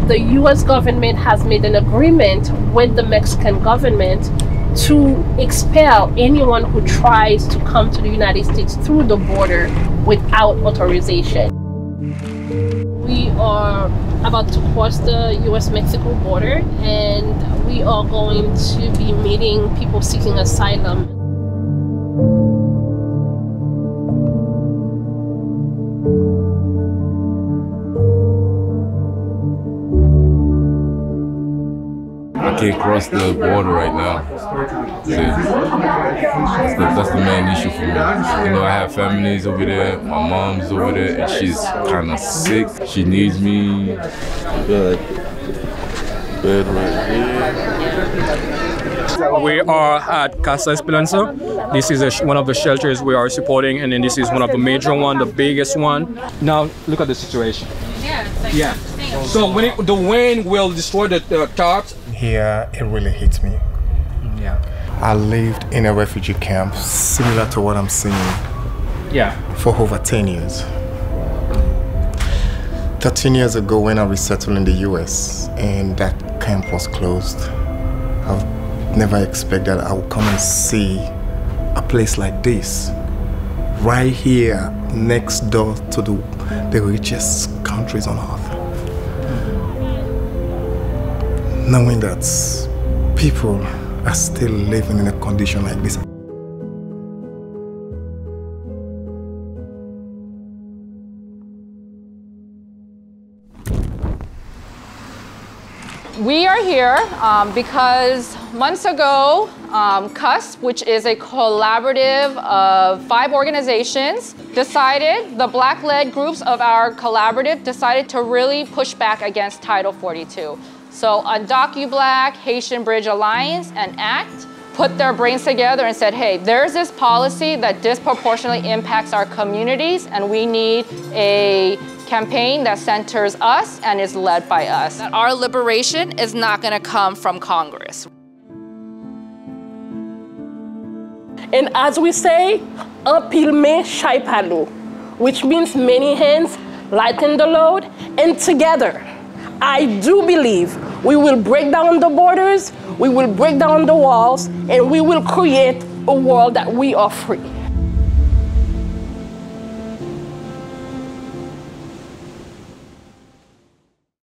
The US government has made an agreement with the Mexican government to expel anyone who tries to come to the United States through the border without authorization. We are about to cross the US-Mexico border, and we are going to be meeting people seeking asylum. I can't cross the border right now. That's the main issue for me. You know, I have families over there. My mom's over there, and she's kind of sick. She needs me. Good. Bed right here. We are at Casa Esperanza. This is one of the shelters we are supporting, and then this is one of the major one, the biggest one. Now look at the situation. Yeah. So when the wind will destroy the tarps. Here, it really hits me. Yeah. I lived in a refugee camp similar to what I'm seeing. Yeah. For over 10 years. 13 years ago when I resettled in the US and that camp was closed, I would never expect that I would come and see a place like this. Right here, next door to the richest countries on earth. Knowing that people are still living in a condition like this. We are here because months ago, CUSP, which is a collaborative of 5 organizations, the Black-led groups of our collaborative decided to really push back against Title 42. So UndocuBlack, Haitian Bridge Alliance, and ACT put their brains together and said, hey, there's this policy that disproportionately impacts our communities, and we need a campaign that centers us and is led by us. That our liberation is not going to come from Congress. And as we say, un pile main chai pa l'eau, which means many hands lighten the load, and together, I do believe we will break down the borders, we will break down the walls, and we will create a world that we are free.